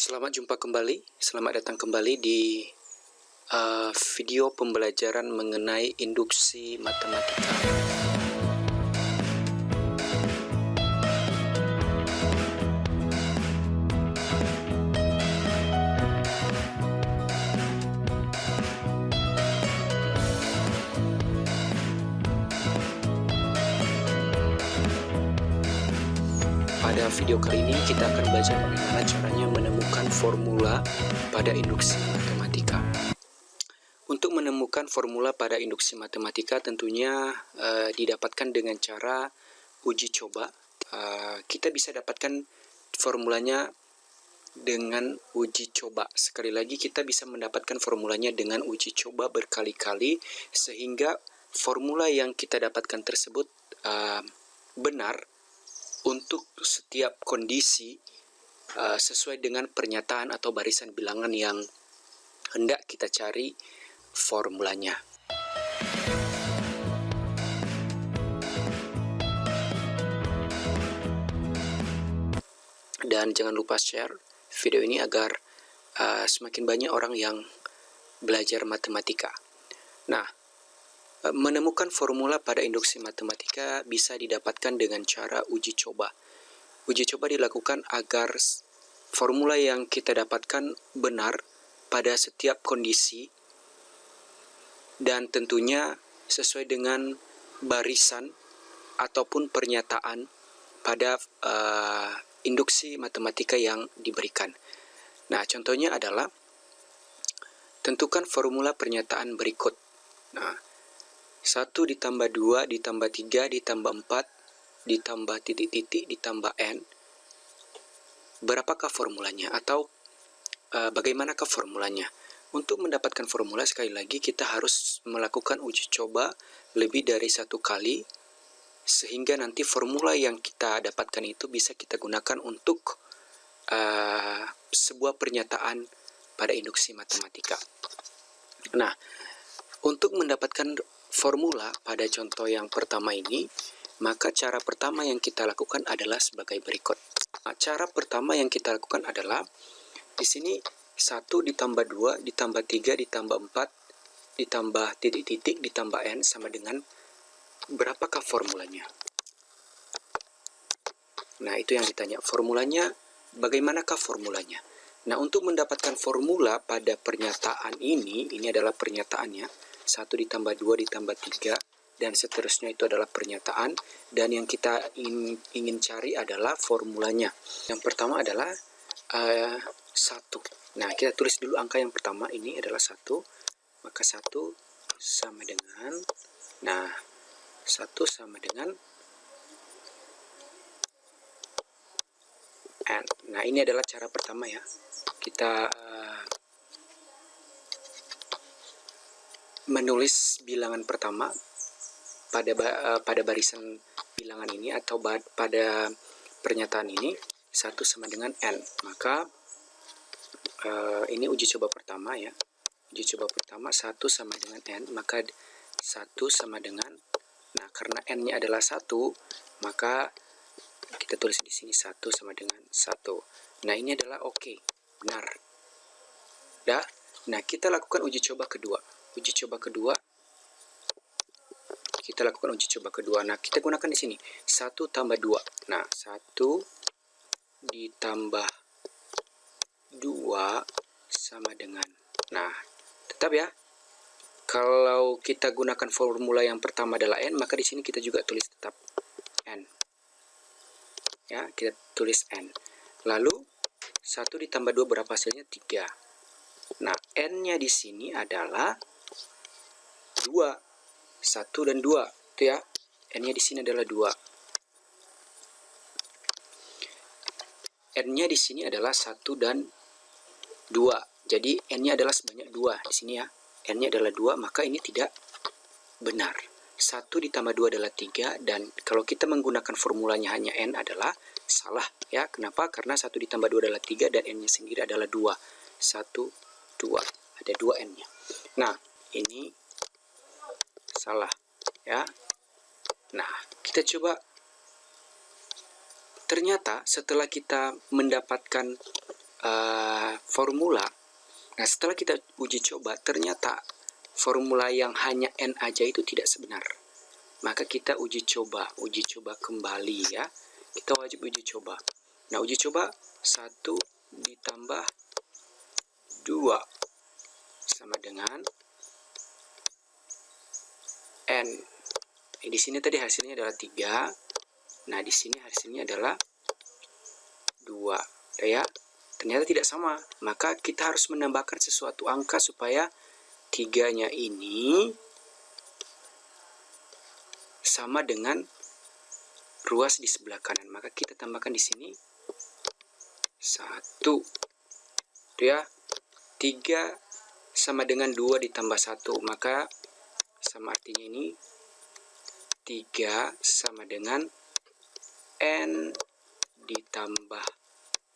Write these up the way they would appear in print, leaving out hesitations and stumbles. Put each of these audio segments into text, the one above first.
Selamat jumpa kembali, selamat datang kembali di video pembelajaran mengenai induksi matematika. Pada video kali ini kita akan belajar bagaimana caranya menemukan formula pada induksi matematika. Untuk menemukan formula pada induksi matematika tentunya didapatkan dengan cara uji coba. Kita bisa dapatkan formulanya dengan uji coba. Sekali lagi kita bisa mendapatkan formulanya dengan uji coba berkali-kali sehingga formula yang kita dapatkan tersebut benar untuk setiap kondisi sesuai dengan pernyataan atau barisan bilangan yang hendak kita cari formulanya. Dan jangan lupa share video ini agar semakin banyak orang yang belajar matematika. Nah, menemukan formula pada induksi matematika bisa didapatkan dengan cara uji coba. Uji coba dilakukan agar formula yang kita dapatkan benar pada setiap kondisi dan tentunya sesuai dengan barisan ataupun pernyataan pada induksi matematika yang diberikan. Nah, contohnya adalah tentukan formula pernyataan berikut. Nah, 1 ditambah 2 ditambah 3 ditambah 4 ditambah titik-titik ditambah N. Berapakah formulanya? Atau bagaimanakah formulanya? Untuk mendapatkan formula, sekali lagi kita harus melakukan uji coba lebih dari 1 kali sehingga nanti formula yang kita dapatkan itu bisa kita gunakan untuk sebuah pernyataan pada induksi matematika. Nah, untuk mendapatkan formula pada contoh yang pertama ini, maka cara pertama yang kita lakukan adalah sebagai berikut. Nah, cara pertama yang kita lakukan adalah di sini 1 ditambah 2 ditambah 3 ditambah 4 ditambah titik-titik ditambah N sama dengan berapakah formulanya? Nah, itu yang ditanya. Formulanya, bagaimanakah formulanya? Nah, untuk mendapatkan formula pada pernyataan ini adalah pernyataannya. 1 ditambah 2 ditambah 3 dan seterusnya itu adalah pernyataan, dan yang kita ingin cari adalah formulanya. Yang pertama adalah 1. Nah, kita tulis dulu angka yang pertama, ini adalah 1, maka 1 sama dengan, nah 1 sama dengan N. Nah, ini adalah cara pertama ya. Kita menulis bilangan pertama pada barisan bilangan ini atau pada pernyataan ini 1 sama dengan N. Maka ini uji coba pertama ya. Uji coba pertama 1 sama dengan N, maka 1 sama dengan, nah karena N-nya adalah 1, maka kita tulis di sini 1 sama dengan 1. Nah, ini adalah oke, benar. Dah. Nah, kita lakukan uji coba kedua. Uji coba kedua, kita lakukan uji coba kedua. Nah, kita gunakan di sini 1 tambah 2. Nah, 1 ditambah 2 sama dengan, nah tetap ya, kalau kita gunakan formula yang pertama adalah N, maka di sini kita juga tulis tetap N ya, kita tulis N. Lalu 1 ditambah 2 berapa hasilnya? 3. Nah, N-nya di sini adalah 2. 1 dan 2 itu ya. N-nya di sini adalah 2. N-nya di sini adalah 1 dan 2. Jadi N-nya adalah sebanyak 2 di sini ya. N-nya adalah 2, maka ini tidak benar. 1 ditambah 2 adalah 3, dan kalau kita menggunakan formulanya hanya N adalah salah ya. Kenapa? Karena 1 ditambah 2 adalah 3 dan N-nya sendiri adalah 2. 1, 2. Ada 2 N-nya. Nah, ini salah ya. Nah, kita coba. Ternyata setelah kita mendapatkan formula. Nah, setelah kita uji coba, ternyata formula yang hanya N aja itu tidak sebenar. Maka kita uji coba kembali ya. Kita wajib uji coba. Nah, uji coba 1 ditambah 2 sama dengan N. Di sini tadi hasilnya adalah 3. Nah, di sini hasilnya adalah 2. Ya, ternyata tidak sama. Maka kita harus menambahkan sesuatu angka supaya 3-nya ini sama dengan ruas di sebelah kanan. Maka kita tambahkan di sini 1. Itu ya. 3 sama dengan 2 ditambah 1. Maka sama artinya ini 3 sama dengan N ditambah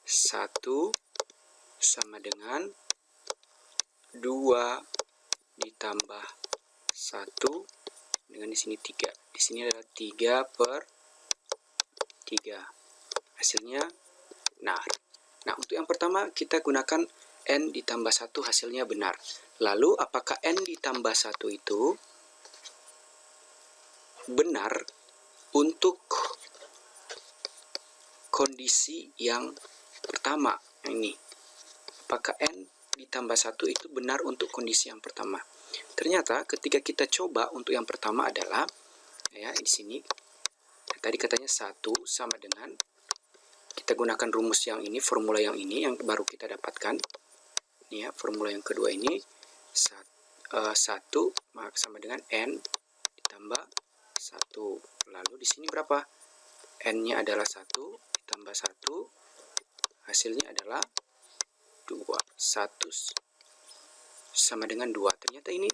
1 sama dengan 2 ditambah 1 dengan di sini 3. Di sini adalah 3/3. Hasilnya benar. Nah, untuk yang pertama kita gunakan N ditambah 1 hasilnya benar. Lalu apakah N ditambah 1 itu benar untuk kondisi yang pertama? Ini apakah N ditambah 1 itu benar untuk kondisi yang pertama? Ternyata ketika kita coba untuk yang pertama adalah ya di sini tadi katanya 1 sama dengan, kita gunakan rumus yang ini, formula yang ini yang baru kita dapatkan. Ini ya, formula yang kedua ini 1 maka sama dengan N ditambah 1. Lalu di sini berapa? N-nya adalah 1 ditambah 1, hasilnya adalah 2. 1 sama dengan 2. Ternyata ini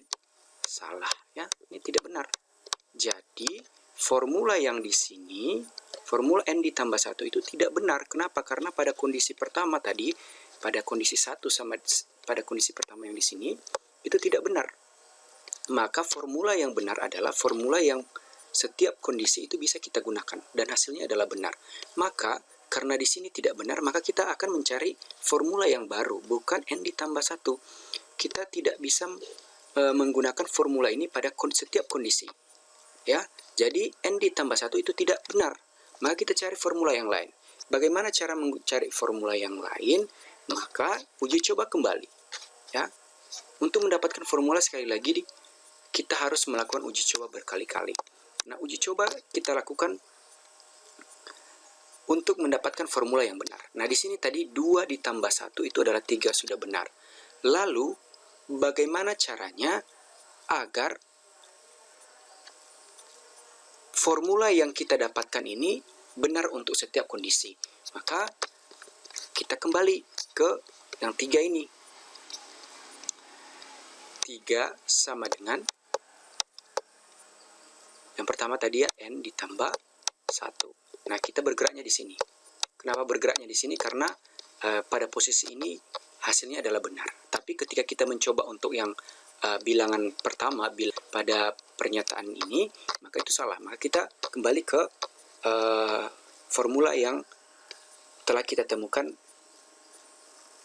salah ya, ini tidak benar. Jadi formula yang di sini, formula N ditambah 1 itu tidak benar. Kenapa? Karena pada kondisi pertama tadi, pada kondisi 1 sama pada kondisi pertama yang di sini itu tidak benar. Maka formula yang benar adalah formula yang setiap kondisi itu bisa kita gunakan dan hasilnya adalah benar. Maka karena di sini tidak benar, maka kita akan mencari formula yang baru, bukan N ditambah 1. Kita tidak bisa menggunakan formula ini pada setiap kondisi. Ya, jadi N ditambah 1 itu tidak benar. Maka kita cari formula yang lain. Bagaimana cara mencari formula yang lain? Maka uji coba kembali. Ya, untuk mendapatkan formula sekali lagi kita harus melakukan uji coba berkali-kali. Nah, uji coba kita lakukan untuk mendapatkan formula yang benar. Nah, di sini tadi 2 ditambah 1 itu adalah 3, sudah benar. Lalu, bagaimana caranya agar formula yang kita dapatkan ini benar untuk setiap kondisi? Maka, kita kembali ke yang 3 ini. 3 sama dengan yang pertama tadi ya, N ditambah 1. Nah, kita bergeraknya di sini. Kenapa bergeraknya di sini? Karena pada posisi ini hasilnya adalah benar. Tapi ketika kita mencoba untuk yang bilangan pertama pada pernyataan ini, maka itu salah. Maka kita kembali ke formula yang telah kita temukan,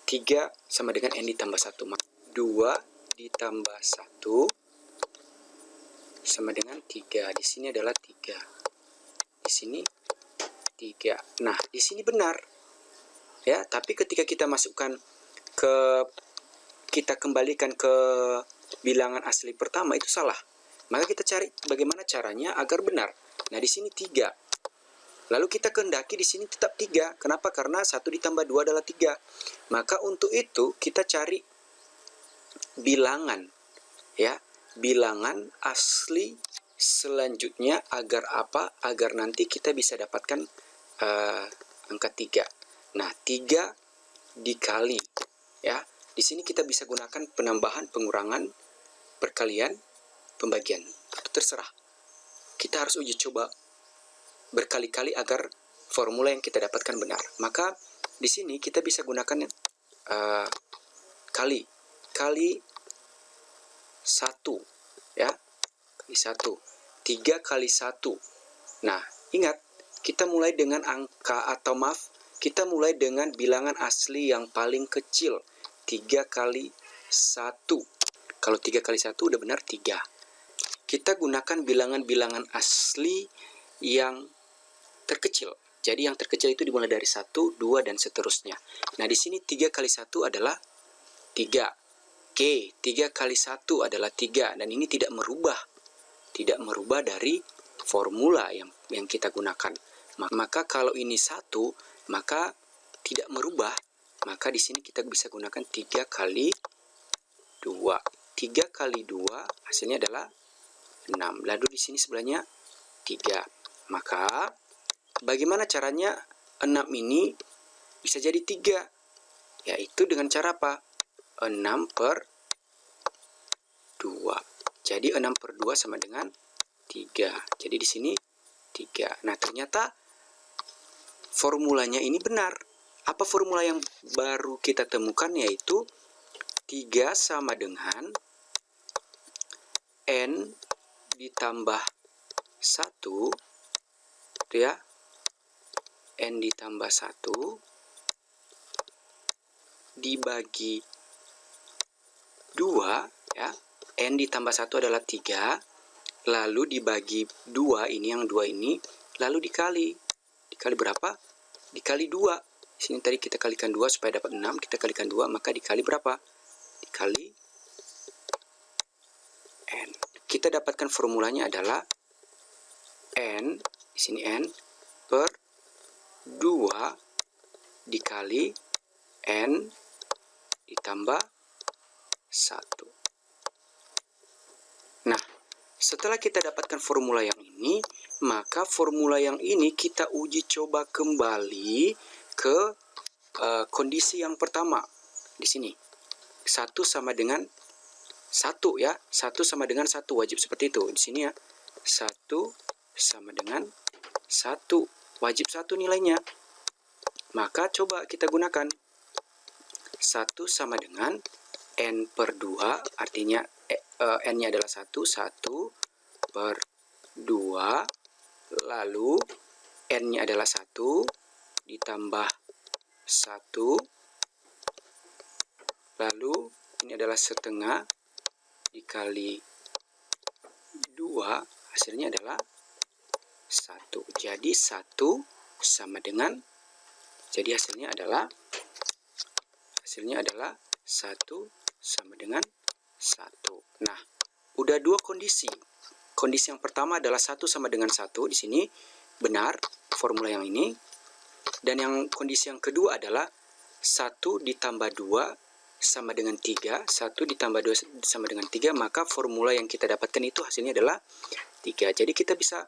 3 sama dengan N ditambah 1. 2 ditambah 1 sama dengan 3. Di sini adalah 3. Di sini 3. Nah, di sini benar. Ya, tapi ketika kita masukkan kita kembalikan ke bilangan asli pertama itu salah. Maka kita cari bagaimana caranya agar benar. Nah, di sini 3. Lalu kita kehendaki di sini tetap 3. Kenapa? Karena 1 ditambah 2 adalah 3. Maka untuk itu kita cari bilangan ya. Bilangan asli selanjutnya agar apa? Agar nanti kita bisa dapatkan angka 3. Nah, 3 dikali ya. Di sini kita bisa gunakan penambahan, pengurangan, perkalian, pembagian. Itu terserah. Kita harus uji coba berkali-kali agar formula yang kita dapatkan benar. Maka di sini kita bisa gunakan kali 1 ya, kali 1, 3 kali 1. Nah, ingat kita mulai dengan angka atau Kita mulai dengan bilangan asli yang paling kecil, 3 kali 1. Kalau 3 kali 1 udah benar 3. Kita gunakan bilangan-bilangan asli yang terkecil. Jadi yang terkecil itu dimulai dari 1, 2, dan seterusnya. Nah, di sini 3 kali 1 adalah 3. Oke, 3 kali 1 adalah 3. Dan ini tidak merubah dari formula yang kita gunakan. Maka kalau ini 1, maka tidak merubah. Maka di sini kita bisa gunakan 3 kali 2. 3 kali 2 hasilnya adalah 6. Lalu di sini sebelahnya 3. Maka bagaimana caranya 6 ini bisa jadi 3? Yaitu dengan cara apa? 6 per 2. Jadi 6 per 2 sama dengan 3. Jadi di sini 3. Nah, ternyata formulanya ini benar. Apa formula yang baru kita temukan? Yaitu 3 sama dengan N ditambah 1, itu ya, N ditambah 1 dibagi 2, ya, N ditambah 1 adalah 3, lalu dibagi 2, ini yang 2 ini, lalu dikali berapa? Dikali 2. Sini tadi kita kalikan 2 supaya dapat 6, kita kalikan 2, maka dikali berapa? Dikali N. Kita dapatkan formulanya adalah N, di sini N per 2 dikali N ditambah 1. Nah, setelah kita dapatkan formula yang ini, maka formula yang ini kita uji coba kembali ke kondisi yang pertama. Di sini 1 sama dengan 1, ya. 1 sama dengan 1, wajib seperti itu. Di sini ya. 1 sama dengan 1. Wajib 1 nilainya. Maka coba kita gunakan. 1 sama dengan N per 2, artinya N-nya adalah 1. 1 per 2. Lalu N-nya adalah 1 ditambah 1. Lalu ini adalah setengah dikali 2, hasilnya adalah 1. Jadi 1 sama dengan, jadi hasilnya adalah 1 sama dengan 1. Nah, udah dua kondisi. Kondisi yang pertama adalah 1 sama dengan 1. Di sini benar formula yang ini. Dan yang kondisi yang kedua adalah 1 ditambah 2 sama dengan 3, 1 ditambah 2 sama dengan 3, maka formula yang kita dapatkan itu hasilnya adalah 3. Jadi kita bisa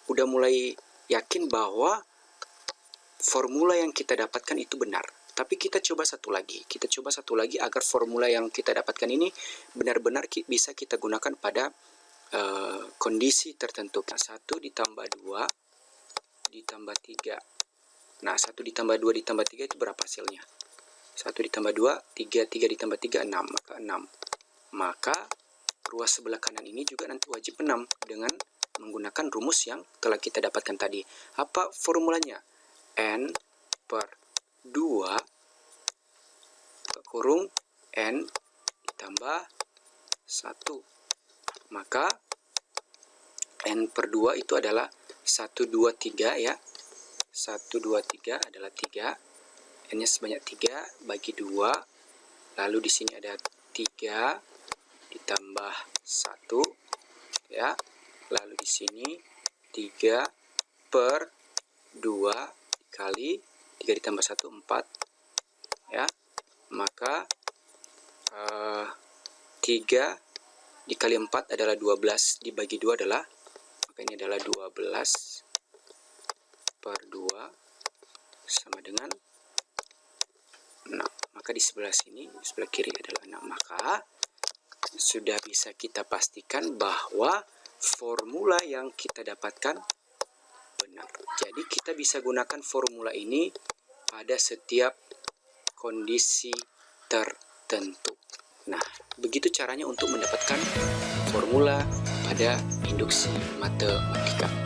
udah mulai yakin bahwa formula yang kita dapatkan itu benar. Tapi kita coba satu lagi agar formula yang kita dapatkan ini benar-benar bisa kita gunakan pada kondisi tertentu. 1 ditambah 2 ditambah 3. Nah, 1 ditambah 2 ditambah 3 itu berapa hasilnya? 1 ditambah 2, 3 ditambah 3, 6. Maka 6. Maka ruas sebelah kanan ini juga nanti wajib 6 dengan menggunakan rumus yang telah kita dapatkan tadi. Apa formulanya? N per 2 kurung N ditambah 1. Maka N per 2 itu adalah 1, 2, 3 ya. 1, 2, 3 adalah 3. N-nya sebanyak 3 bagi 2. Lalu di sini ada 3 ditambah 1 ya. Lalu di sini 3 per 2 dikali 3 ditambah 1, 4 ya. Maka 3 dikali 4 adalah 12, dibagi 2 adalah, maka ini adalah 12 per 2 sama dengan 6. Maka di sebelah sini, di sebelah kiri adalah 6. Maka sudah bisa kita pastikan bahwa formula yang kita dapatkan benar. Jadi kita bisa gunakan formula ini pada setiap kondisi tertentu. Nah, begitu caranya untuk mendapatkan formula pada induksi matematika.